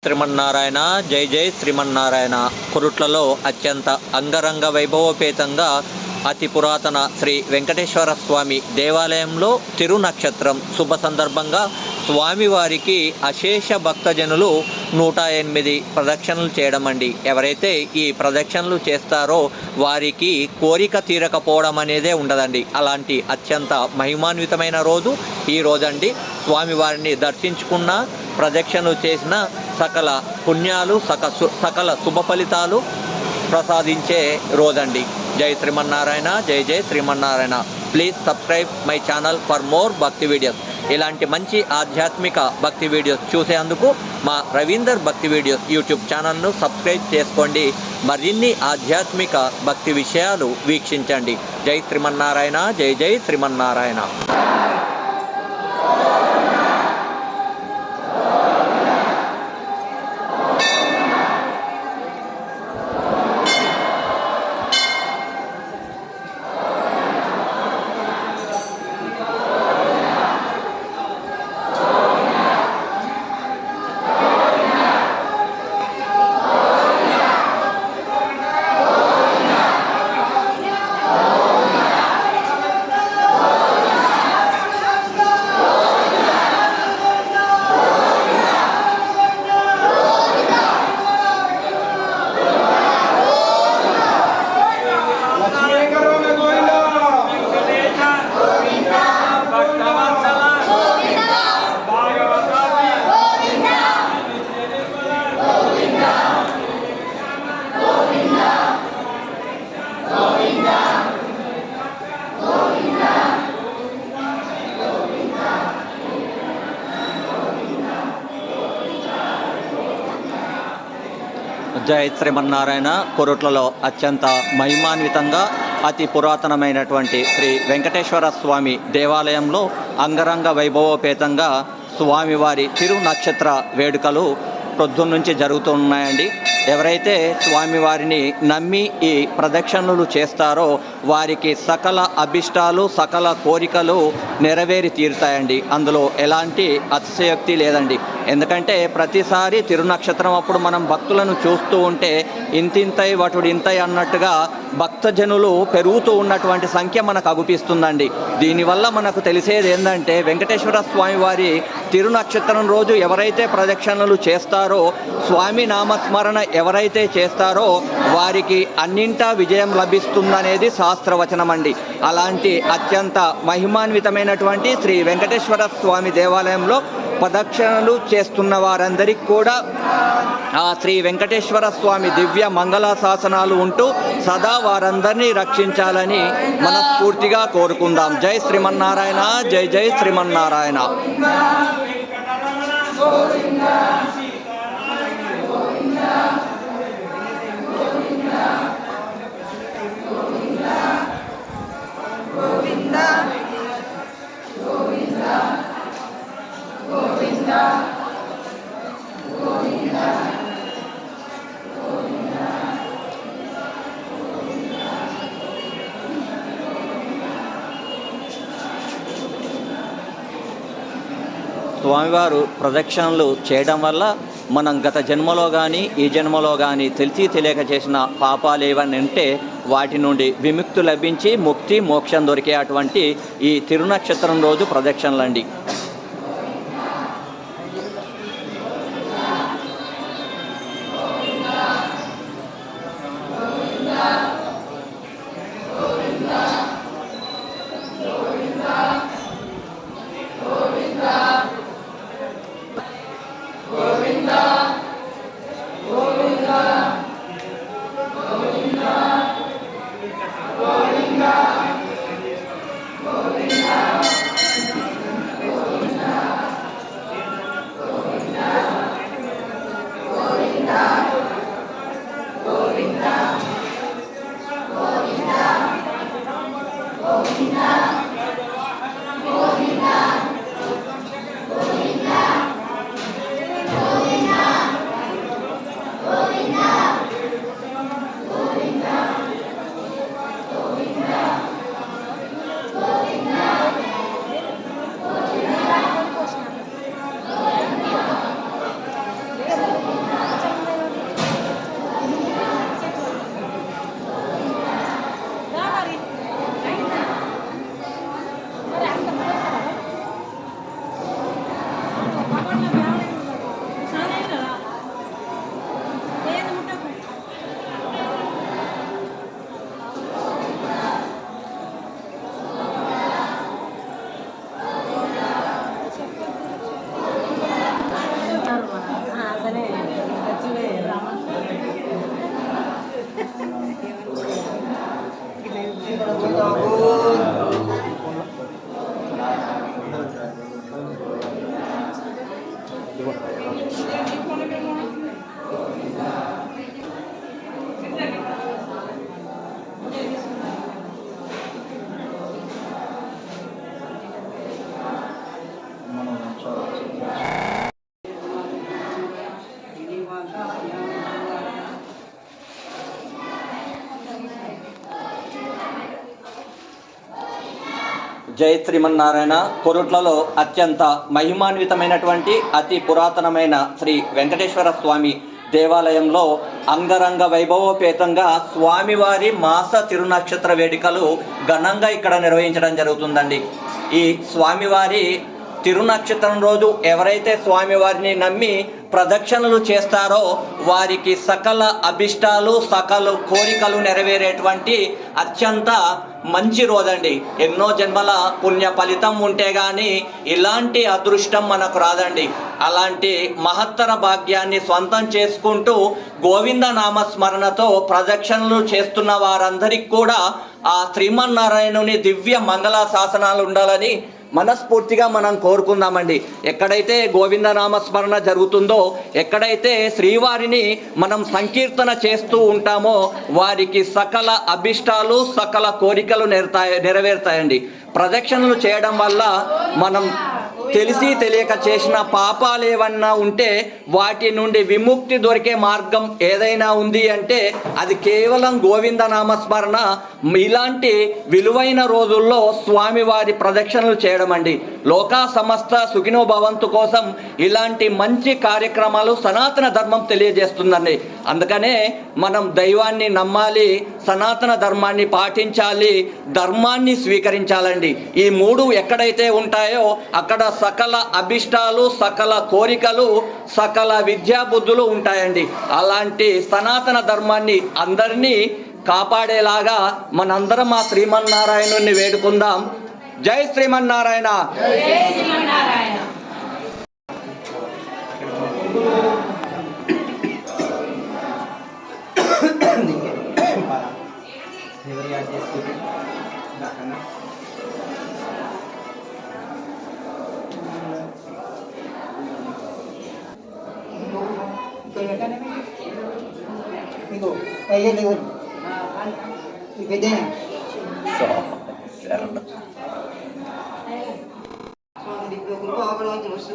శ్రీమన్నారాయణ. జై జై శ్రీమన్నారాయణ. కొరుట్లలో అత్యంత అంగరంగ వైభవోపేతంగా అతి పురాతన శ్రీ వెంకటేశ్వర స్వామి దేవాలయంలో తిరునక్షత్రం శుభ సందర్భంగా స్వామివారికి అశేష భక్తజనులు 108 ప్రదక్షిణలు చేయడం అండి. ఎవరైతే ఈ ప్రదక్షిణలు చేస్తారో వారికి కోరిక తీరకపోవడం అనేదే ఉండదండి. అలాంటి అత్యంత మహిమాన్వితమైన రోజు ఈ రోజండి. స్వామివారిని దర్శించుకున్న, ప్రదక్షిణలు చేసిన సకల పుణ్యాలు, సకల శుభ ఫలితాలు ప్రసాదించే రోజండి. జై శ్రీమన్నారాయణ. జై జై Srimannarayana. Please subscribe my channel for more భక్తి వీడియోస్. ఇలాంటి మంచి ఆధ్యాత్మిక భక్తి వీడియోస్ చూసేందుకు మా రవీందర్ భక్తి వీడియోస్ యూట్యూబ్ ఛానల్ను సబ్స్క్రైబ్ చేసుకోండి. మరిన్ని ఆధ్యాత్మిక భక్తి విషయాలు వీక్షించండి. జై శ్రీమన్నారాయణ. జై జై శ్రీమన్నారాయణ. జై శ్రీమన్నారాయణ. కొరుట్లలో అత్యంత మహిమాన్వితంగా అతి పురాతనమైనటువంటి శ్రీ వెంకటేశ్వర స్వామి దేవాలయంలో అంగరంగ వైభవోపేతంగా స్వామివారి తిరునక్షత్ర వేడుకలు పొద్దున్నుంచి జరుగుతున్నాయండి. ఎవరైతే స్వామివారిని నమ్మి ఈ ప్రదక్షిణలు చేస్తారో వారికి సకల అభిష్టాలు, సకల కోరికలు నెరవేరి తీరుతాయండి. అందులో ఎలాంటి అతిశయోక్తి లేదండి. ఎందుకంటే ప్రతిసారి తిరునక్షత్రం అప్పుడు మనం భక్తులను చూస్తూ ఉంటే ఇంతింతై వటుడింతై అన్నట్టుగా భక్తజనులు పెరుగుతూ ఉన్నటువంటి సంఖ్య మనకు అగుపిస్తుందండి. దీనివల్ల మనకు తెలిసేది ఏంటంటే వెంకటేశ్వర స్వామి వారి తిరునక్షత్రం రోజు ఎవరైతే ప్రదక్షిణలు చేస్తారో, స్వామి నామస్మరణ ఎవరైతే చేస్తారో వారికి అన్నింటా విజయం లభిస్తుందనేది శాస్త్రవచనం అండి. అలాంటి అత్యంత మహిమాన్వితమైనటువంటి శ్రీ వెంకటేశ్వర స్వామి దేవాలయంలో ప్రదక్షిణలు చేస్తున్న వారందరికీ కూడా ఆ శ్రీ వెంకటేశ్వర స్వామి దివ్య మంగళాశాసనాలు ఉంటూ సదా వారందరినీ రక్షించాలని మనస్ఫూర్తిగా కోరుకుందాం. జై శ్రీమన్నారాయణ. జై జై శ్రీమన్నారాయణ. స్వామివారు ప్రదక్షిణలు చేయడం వల్ల మనం గత జన్మలో కానీ ఈ జన్మలో కానీ తెలిసి తెలియక చేసిన పాపాలు ఏవన్నీ ఉంటే వాటి నుండి విముక్తి లభించి ముక్తి మోక్షం దొరికే అటువంటి ఈ తిరునక్షత్రం రోజు ప్రదక్షిణలండి. జై శ్రీమన్నారాయణ. కొరుట్లలో అత్యంత మహిమాన్వితమైనటువంటి అతి పురాతనమైన శ్రీ వెంకటేశ్వర స్వామి దేవాలయంలో అంగరంగ వైభవోపేతంగా స్వామివారి మాస తిరునక్షత్ర వేడుకలు ఘనంగా ఇక్కడ నిర్వహించడం జరుగుతుందండి. ఈ స్వామివారి తిరునక్షత్రం రోజు ఎవరైతే స్వామివారిని నమ్మి ప్రదక్షిణలు చేస్తారో వారికి సకల అభిష్టాలు సకల కోరికలు నెరవేరేటువంటి అత్యంత మంచి రోజండి. ఎన్నో జన్మల పుణ్య ఫలితం ఉంటే కానీ ఇలాంటి అదృష్టం మనకు రాదండి. అలాంటి మహత్తర భాగ్యాన్ని స్వంతం చేసుకుంటూ గోవింద నామస్మరణతో ప్రదక్షిణలు చేస్తున్న వారందరికీ కూడా ఆ శ్రీమన్నారాయణుని దివ్య మంగళ శాసనాలు ఉండాలని మనస్ఫూర్తిగా మనం కోరుకుందామండి. ఎక్కడైతే గోవింద నామస్మరణ జరుగుతుందో, ఎక్కడైతే శ్రీవారిని మనం సంకీర్తన చేస్తూ ఉంటామో వారికి సకల అభిష్టాలు సకల కోరికలు నెరవేరుతాయండి. ప్రదక్షిణలు చేయడం వల్ల మనం తెలిసి తెలియక చేసిన పాపాలు ఏమన్నా ఉంటే వాటి నుండి విముక్తి దొరికే మార్గం ఏదైనా ఉంది అంటే అది కేవలం గోవింద నామస్మరణ. ఇలాంటి విలువైన రోజుల్లో స్వామివారి ప్రదక్షిణలు చేయడం అండి. లోకా సమస్త సుఖినో భవంతు కోసం ఇలాంటి మంచి కార్యక్రమాలు సనాతన ధర్మం తెలియజేస్తుందండి. అందుకనే మనం దైవాన్ని నమ్మాలి, సనాతన ధర్మాన్ని పాటించాలి, ధర్మాన్ని స్వీకరించాలండి. ఈ మూడు ఎక్కడైతే ఉంటాయో అక్కడ సకల అభిష్టాలు సకల కోరికలు సకల విద్యాబుద్ధులు ఉంటాయండి. అలాంటి సనాతన ధర్మాన్ని అందరినీ కాపాడేలాగా మనందరం ఆ శ్రీమన్నారాయణుని వేడుకుందాం. జై Srimannarayana. Ito, ayan yun. Pwede na. So, sir. Dito ko pa ako lang terus.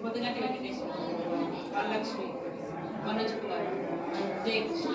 Pothuganti Venkateswara Varalakshmi Manoj Kumar జై కృష్ణ.